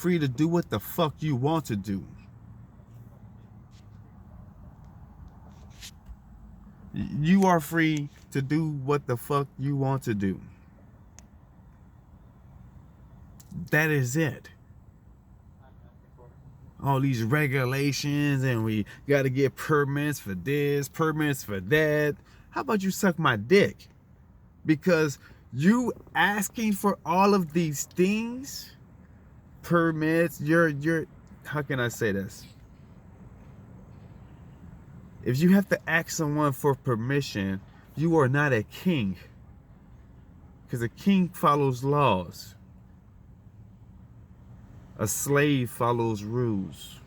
free to do what the fuck you want to do. You are free to do what the fuck you want to do. That is it. All these regulations and we got to get permits for this, permits for that. How about you suck my dick? Because you asking for all of these things, permits, you're how can I say this? If you have to ask someone for permission, you are not a king. Because a king follows laws. A slave follows rules.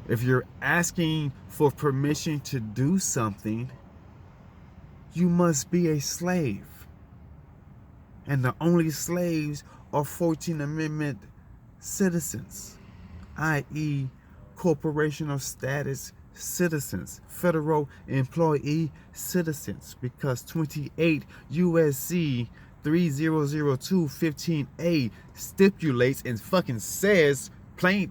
If you're asking for permission to do something, you must be a slave. And the only slaves are 14th Amendment citizens, i.e., corporational status citizens, federal employee citizens, because 28 USC 3002-15A stipulates and fucking says plain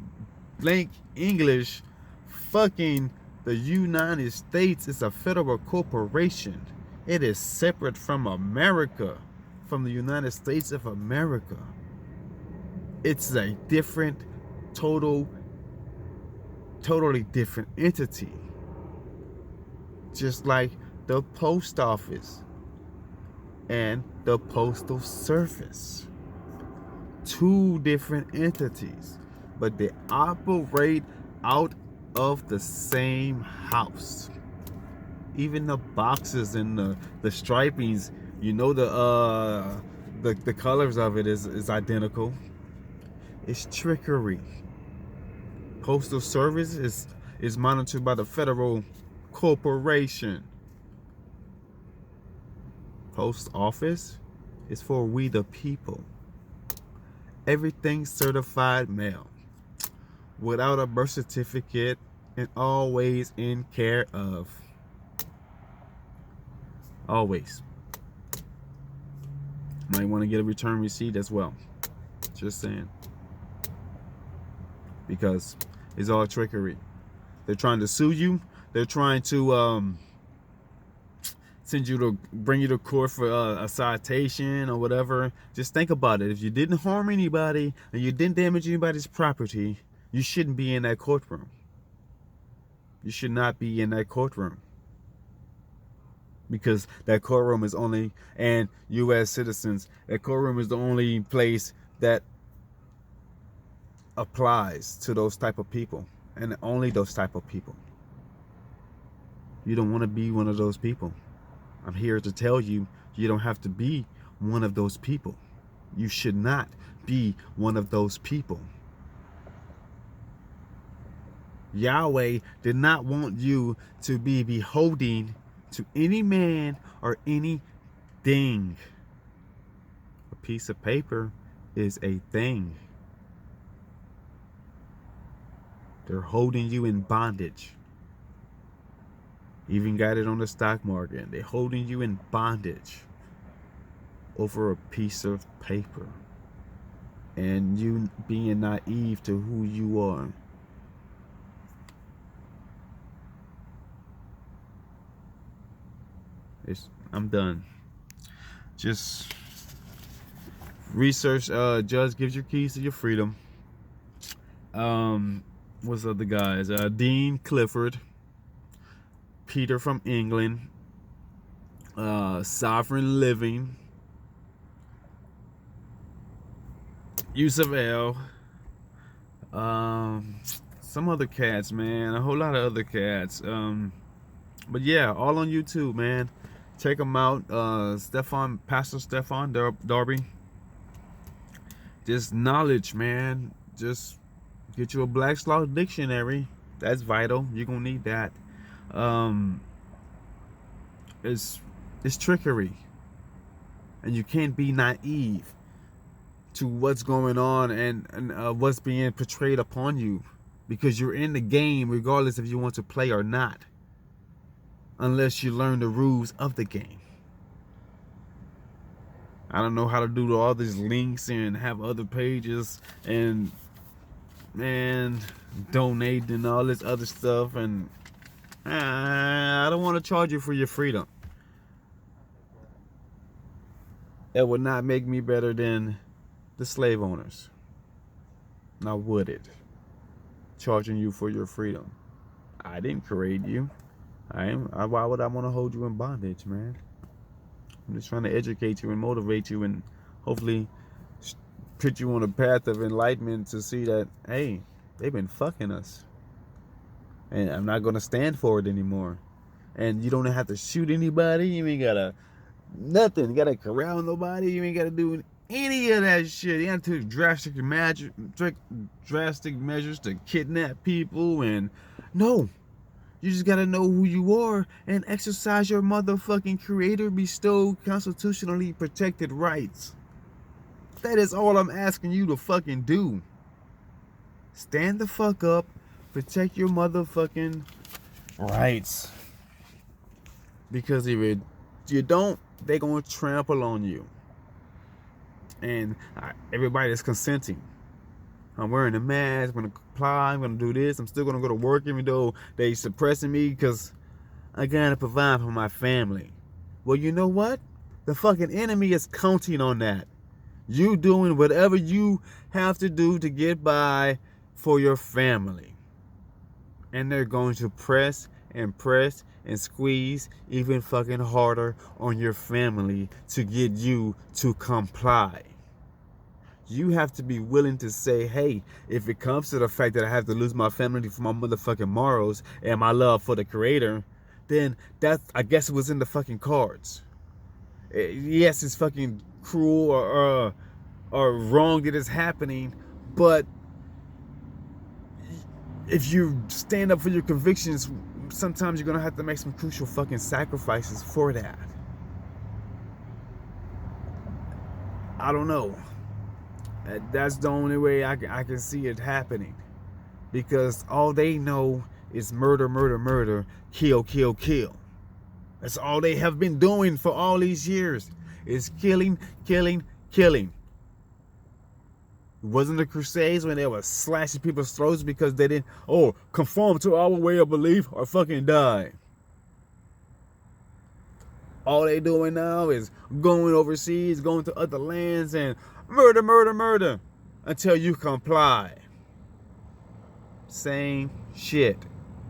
blank English, fucking the United States is a federal corporation. It is separate from America, from the United States of America. It's a different, totally different entity. Just like the post office and the postal service. Two different entities, but they operate out of the same house. Even the boxes and the stripings, you know, the colors of it is identical. It's trickery. Postal Service is monitored by the federal corporation. Post office is for we the people. Everything certified mail, without a birth certificate, and always in care of. Always. Might want to get a return receipt as well. Just saying. Because it's all trickery. They're trying to sue you. They're trying to send you to bring you to court for a citation or whatever. Just think about it. If you didn't harm anybody and you didn't damage anybody's property, you shouldn't be in that courtroom. You should not be in that courtroom. Because that courtroom is only, and U.S. citizens, that courtroom is the only place that applies to those type of people, and only those type of people. You don't want to be one of those people. I'm here to tell you, you don't have to be one of those people. You should not be one of those people. Yahweh did not want you to be beholden to any man or anything. A piece of paper is a thing. They're holding you in bondage. Even got it on the stock market. They're holding you in bondage over a piece of paper. And you being naive to who you are. I'm done. Just research. Judge gives your keys to your freedom. What's the other guys? Dean Clifford, Peter from England, Sovereign Living, Yusuf L. Some other cats, man. A whole lot of other cats. But yeah, all on YouTube, man. Check them out. Pastor Stefan Darby. Just knowledge, man. Just get you a Black's Law dictionary. That's vital. You're gonna need that. It's trickery, and you can't be naive to what's going on and what's being portrayed upon you, because you're in the game regardless if you want to play or not, unless you learn the rules of the game. I don't know how to do all these links and have other pages and donate and all this other stuff. And I don't want to charge you for your freedom. That would not make me better than the slave owners. Now would it? Charging you for your freedom. I didn't create you. Why would I want to hold you in bondage, man? I'm just trying to educate you and motivate you and hopefully put you on a path of enlightenment to see that, hey, they've been fucking us. And I'm not going to stand for it anymore. And you don't have to shoot anybody. You ain't got to nothing. You got to corral nobody. You ain't got to do any of that shit. You have to take drastic measures to kidnap people. And no. You just gotta know who you are and exercise your motherfucking creator bestowed constitutionally protected rights. That is all I'm asking you to fucking do. Stand the fuck up, protect your motherfucking rights. Because if you don't, they're gonna trample on you. And everybody is consenting. I'm wearing a mask, I'm gonna comply, I'm gonna do this, I'm still gonna go to work even though they suppressing me because I gotta provide for my family. Well, you know what? The fucking enemy is counting on that. You doing whatever you have to do to get by for your family. And they're going to press and squeeze even fucking harder on your family to get you to comply. You have to be willing to say, hey, if it comes to the fact that I have to lose my family for my motherfucking morals and my love for the creator, then that, I guess it was in the fucking cards. Yes, it's fucking cruel or wrong that it's happening, but if you stand up for your convictions, sometimes you're going to have to make some crucial fucking sacrifices for that. I don't know. That's the only way I can see it happening. Because all they know is murder, murder, murder, kill, kill, kill. That's all they have been doing for all these years. Is killing, killing, killing. It wasn't the Crusades when they were slashing people's throats because they didn't, conform to our way of belief or fucking die. All they doing now is going overseas, going to other lands and murder, murder, murder until you comply. Same shit.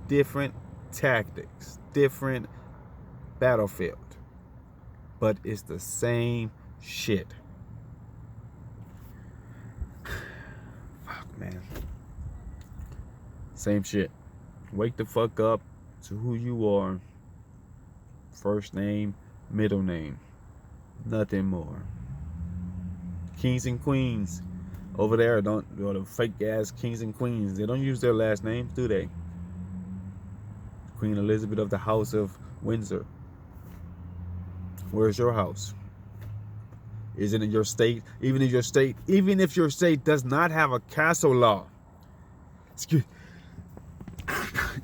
Different tactics. Different battlefield. But it's the same shit. Fuck, man. Same shit. Wake the fuck up to who you are. First name, middle name. Nothing more. Kings and queens over there the fake ass kings and queens, they don't use their last names, do they? Queen Elizabeth of the House of Windsor. Where's your house? Is it in your state? Even if your state does not have a castle law.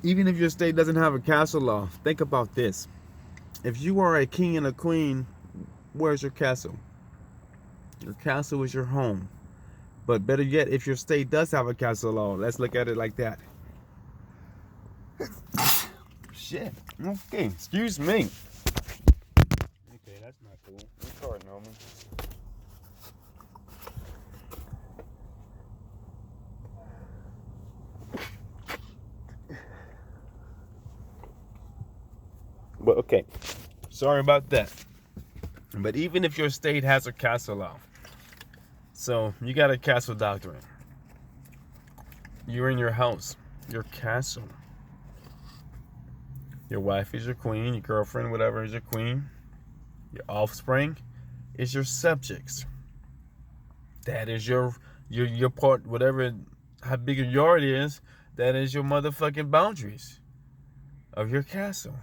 Even if your state doesn't have a castle law, think about this. If you are a king and a queen, where's your castle? Your castle is your home. But better yet, if your state does have a castle law, let's look at it like that. Shit. Okay, excuse me. Okay, that's not cool. I'm sorry, Norman. But okay, sorry about that. But even if your state has a castle law, so you got a castle doctrine. You're in your house, your castle. Your wife is your queen, your girlfriend, whatever is your queen. Your offspring is your subjects. That is your part, whatever, how big your yard is, that is your motherfucking boundaries of your castle.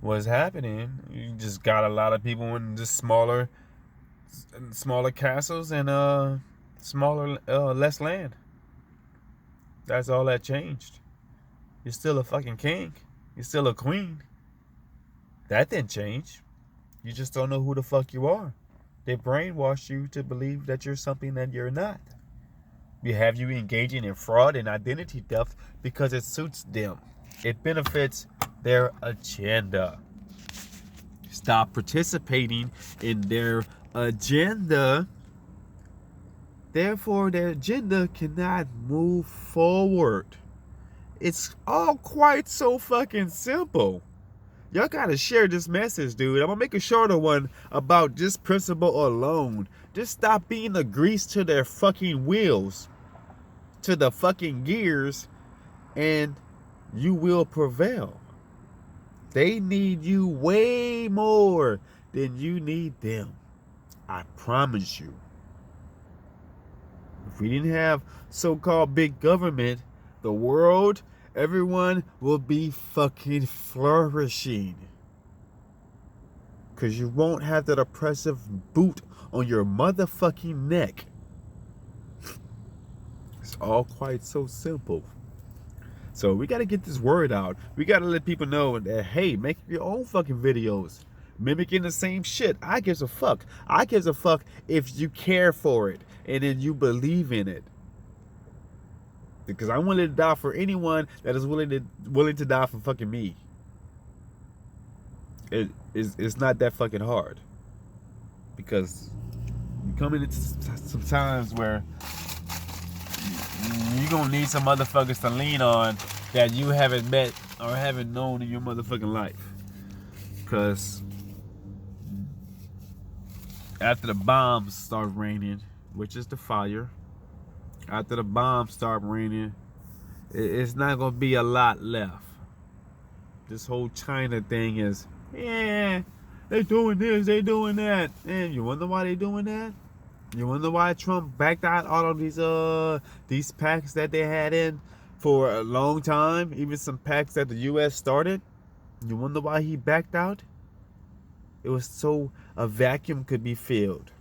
What's happening? You just got a lot of people in just smaller castles and smaller, less land. That's all that changed. You're still a fucking king. You're still a queen. That didn't change. You just don't know who the fuck you are. They brainwash you to believe that you're something that you're not. We have you engaging in fraud and identity theft because it suits them. It benefits their agenda. Stop participating in their agenda. Therefore, their agenda cannot move forward. It's all quite so fucking simple. Y'all gotta share this message, dude. I'm gonna make a shorter one about this principle alone. Just stop being the grease to their fucking wheels, to the fucking gears, and you will prevail. They need you way more than you need them. I promise you. If we didn't have so-called big government, the world, everyone will be fucking flourishing. Because you won't have that oppressive boot on your motherfucking neck. It's all quite so simple. So we got to get this word out. We got to let people know that, hey, make your own fucking videos. Mimicking the same shit. I gives a fuck. I gives a fuck if you care for it and then you believe in it. Because I'm willing to die for anyone that is willing to die for fucking me. It's not that fucking hard. Because you come into some times where you're gonna need some motherfuckers to lean on that you haven't met or haven't known in your motherfucking life. Because after the bombs start raining, which is the fire, after the bombs start raining, it's not gonna be a lot left. This whole China thing is, yeah, they doing this, they doing that. And you wonder why they doing that? You wonder why Trump backed out all of these pacts that they had in for a long time, even some pacts that the U.S. started? You wonder why he backed out? It was so a vacuum could be filled.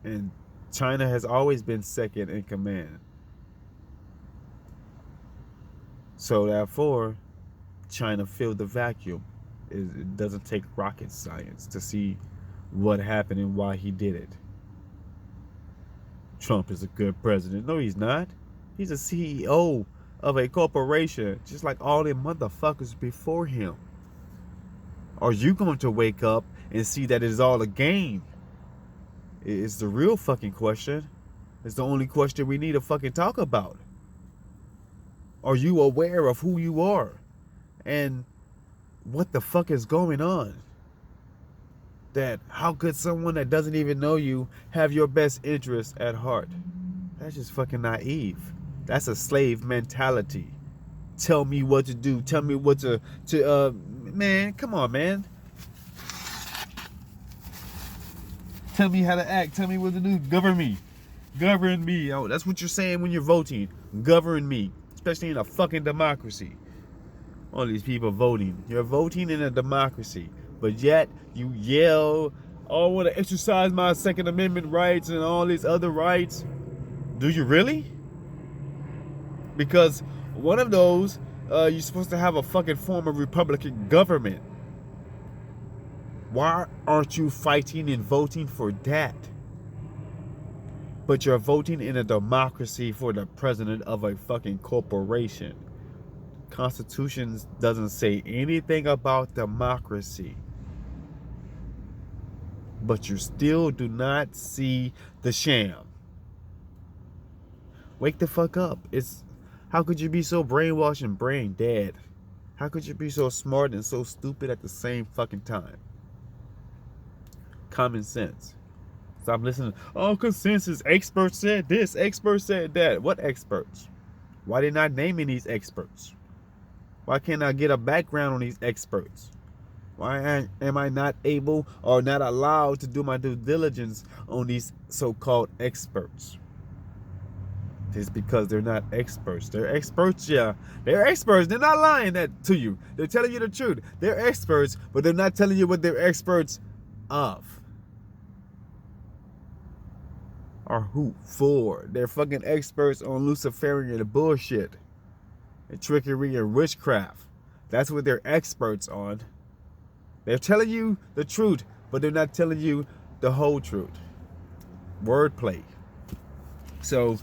And China has always been second in command. So therefore, China filled the vacuum. It doesn't take rocket science to see what happened and why he did it. Trump is a good president. No, he's not. He's a CEO of a corporation, just like all them motherfuckers before him. Are you going to wake up and see that it's all a game? It's the real fucking question. It's the only question we need to fucking talk about. Are you aware of who you are and what the fuck is going on? That how could someone that doesn't even know you have your best interest at heart? That's just fucking naive. That's a slave mentality. Tell me what to do. Tell me what to man, come on, man. Tell me how to act. Tell me what to do. Govern me. Govern me. Oh, that's what you're saying when you're voting. Govern me. Especially in a fucking democracy. All these people voting. You're voting in a democracy. But yet, you yell, oh, I want to exercise my Second Amendment rights and all these other rights. Do you really? Because one of those, you're supposed to have a fucking form of Republican government. Why aren't you fighting and voting for that? But you're voting in a democracy for the president of a fucking corporation. Constitution doesn't say anything about democracy. But you still do not see the sham. Wake the fuck up. How could you be so brainwashed and brain dead? How could you be so smart and so stupid at the same fucking time? Common sense. Stop listening. Oh, consensus. Experts said this. Experts said that. What experts? Why they not naming these experts? Why can't I get a background on these experts? Why am I not able or not allowed to do my due diligence on these so-called experts? It's because they're not experts. They're experts, yeah. They're experts. They're not lying that to you. They're telling you the truth. They're experts, but they're not telling you what they're experts of. Or who for. They're fucking experts on Luciferian bullshit. And trickery and witchcraft. That's what they're experts on. They're telling you the truth, but they're not telling you the whole truth. Wordplay. So,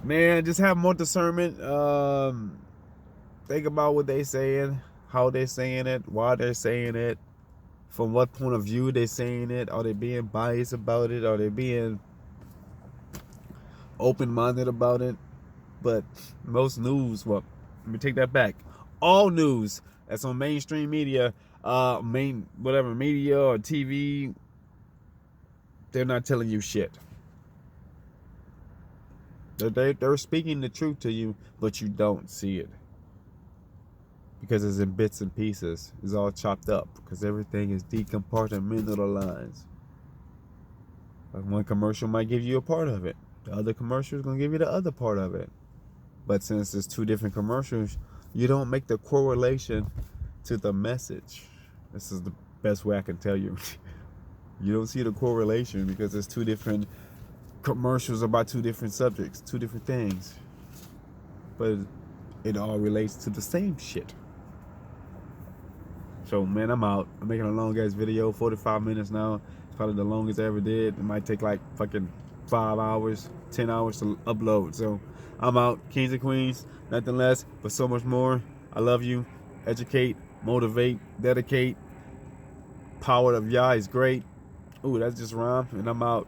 man, just have more discernment. Think about what they're saying, how they're saying it, why they're saying it, from what point of view they're saying it. Are they being biased about it? Are they being open-minded about it? But most news, well, let me take that back. All news that's on mainstream media, whatever media or TV, they're not telling you shit. They're speaking the truth to you, but you don't see it. Because it's in bits and pieces. It's all chopped up. Because everything is decompartmentalized. Like one commercial might give you a part of it. The other commercial is going to give you the other part of it. But since it's two different commercials, you don't make the correlation to the message. This is the best way I can tell you. You don't see the correlation because it's two different commercials about two different subjects, two different things. But it all relates to the same shit. So, man, I'm out. I'm making a long ass video, 45 minutes now. It's probably the longest I ever did. It might take like fucking 5 hours, 10 hours to upload. So, I'm out. Kings and queens, nothing less, but so much more. I love you. Educate, motivate, dedicate. Power of Yah is great. Ooh, that's just rhyme, and I'm out.